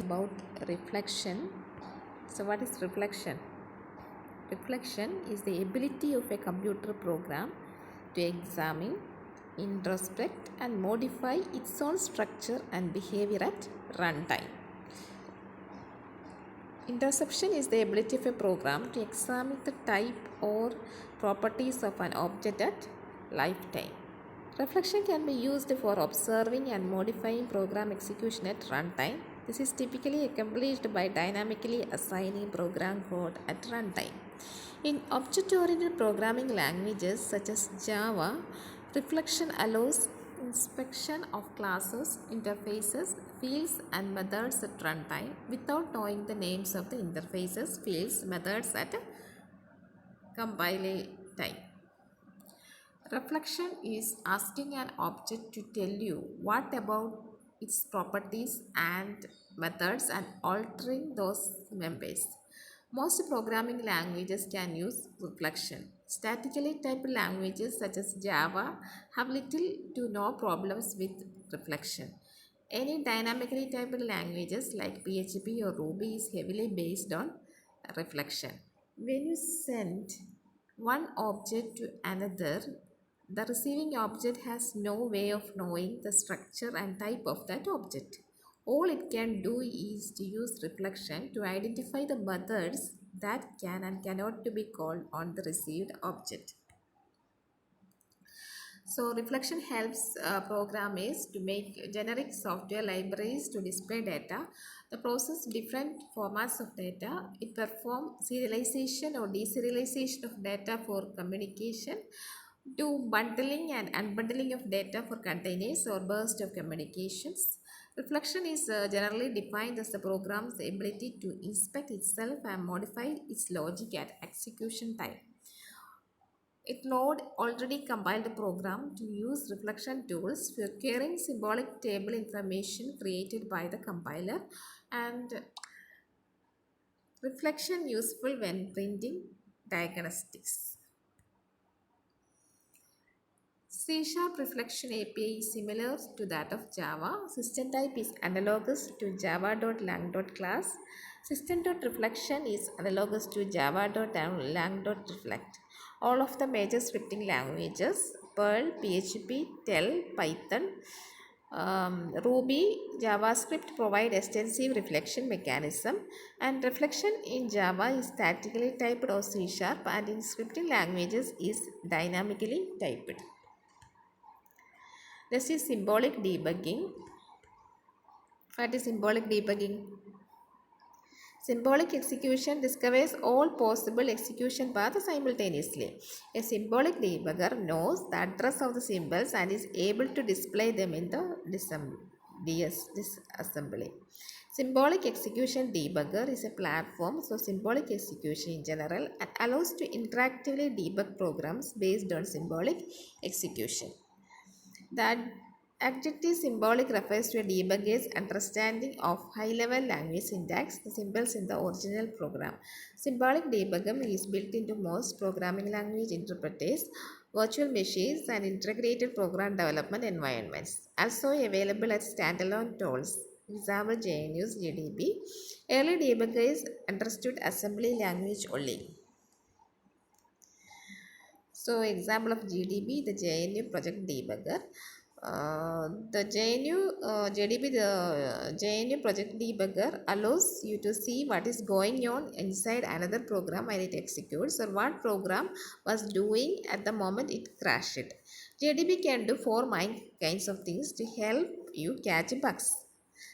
About reflection. So, what is reflection? Reflection is the ability of a computer program to examine, introspect, and modify its own structure and behavior at runtime. Interception is the ability of a program to examine the type or properties of an object at lifetime. Reflection can be used for observing and modifying program execution at runtime. This is typically accomplished by dynamically assigning program code at runtime. In object-oriented programming languages such as Java, reflection allows inspection of classes, interfaces, fields, and methods at runtime without knowing the names of the interfaces, fields, methods at compile time. Reflection is asking an object to tell you what about its properties and methods and altering those members. Most programming languages can use reflection. Statically typed languages such as Java have little to no problems with reflection. Any dynamically typed languages like PHP or Ruby is heavily based on reflection. When you send one object to another, the receiving object has no way of knowing the structure and type of that object. All it can do is to use reflection to identify the methods that can and cannot to be called on the received object. So reflection helps programmers to make generic software libraries to display data. The process different formats of data. It performs serialization or deserialization of data for communication, do bundling and unbundling of data for containers or burst of communications. Reflection is generally defined as the program's ability to inspect itself and modify its logic at execution time. It node already compiled the program to use reflection tools for querying symbolic table information created by the compiler, and reflection useful when printing diagnostics. C# reflection API is similar to that of Java. System type is analogous to java.lang.class. System.reflection is analogous to java.lang.reflect. All of the major scripting languages, Perl, PHP, TEL, Python, Ruby, JavaScript provide extensive reflection mechanism, and reflection in Java is statically typed or C# and in scripting languages is dynamically typed. This is symbolic debugging. What is symbolic debugging? Symbolic execution discovers all possible execution paths simultaneously. A symbolic debugger knows the address of the symbols and is able to display them in the disassembly. Symbolic execution debugger is a platform for symbolic execution in general and allows to interactively debug programs based on symbolic execution. The adjective symbolic refers to a debugger's understanding of high-level language syntax, the symbols in the original program. Symbolic debugging is built into most programming language interpreters, virtual machines, and integrated program development environments. Also available as standalone tools. Example JNU's GDB. Early debuggers understood assembly language only. So example of GDB, the JNU project debugger. The JNU project debugger allows you to see what is going on inside another program while it executes, or what program was doing at the moment it crashed. JDB can do four main kinds of things to help you catch bugs.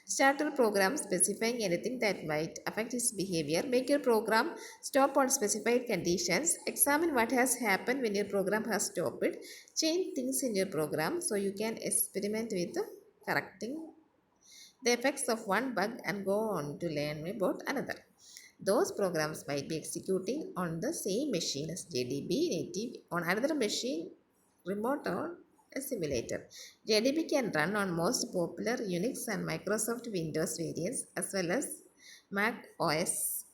Start your program specifying anything that might affect its behavior. Make your program stop on specified conditions. Examine what has happened when your program has stopped. Change things in your program so you can experiment with correcting the effects of one bug and go on to learn about another. Those programs might be executing on the same machine as JDB native on another machine, remote, or a simulator. JDB can run on most popular Unix and Microsoft Windows variants as well as Mac OS.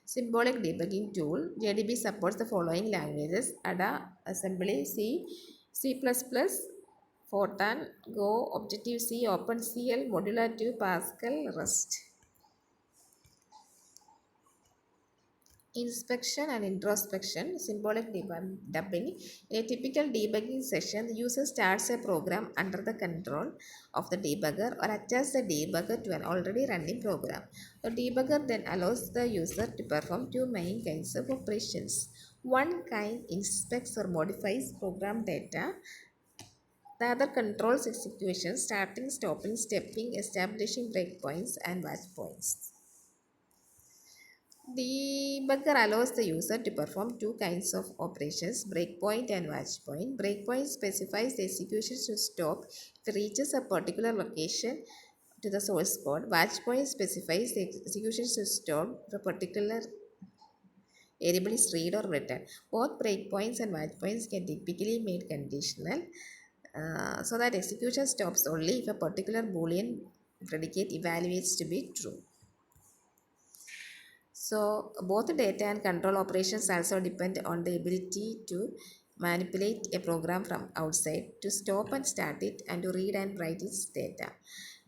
Symbolic debugging tool. JDB supports the following languages: Ada, Assembly, C, C++, Fortran, Go, Objective-C, OpenCL, Modular 2, Pascal, Rust. Inspection and introspection, symbolic dubbing. In a typical debugging session, the user starts a program under the control of the debugger or adjusts the debugger to an already running program. The debugger then allows the user to perform two main kinds of operations. One kind inspects or modifies program data. The other controls execution, starting, stopping, stepping, establishing breakpoints and watch points. Debugger allows the user to perform two kinds of operations, breakpoint and watchpoint. Breakpoint specifies the execution to stop if it reaches a particular location to the source code. Watchpoint specifies the execution to stop if a particular variable is read or written. Both breakpoints and watchpoints can typically be made conditional so that execution stops only if a particular Boolean predicate evaluates to be true. So both data and control operations also depend on the ability to manipulate a program from outside, to stop and start it, and to read and write its data.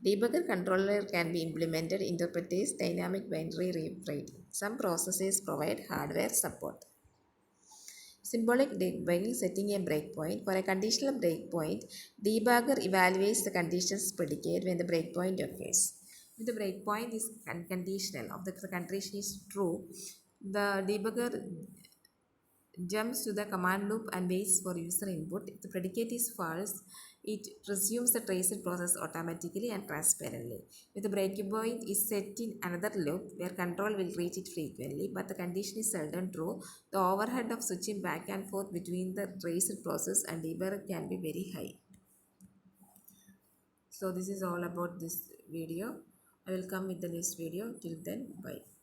Debugger controller can be implemented interpreters dynamic binary rewriting. Some processes provide hardware support. Symbolic debugging, setting a breakpoint. For a conditional breakpoint, debugger evaluates the conditions predicate when the breakpoint occurs. If the breakpoint is conditional, if the condition is true, the debugger jumps to the command loop and waits for user input. If the predicate is false, it resumes the traced process automatically and transparently. If the breakpoint is set in another loop where control will reach it frequently, but the condition is seldom true, the overhead of switching back and forth between the traced process and debugger can be very high. So this is all about this video. I will come with the next video. Till then, bye.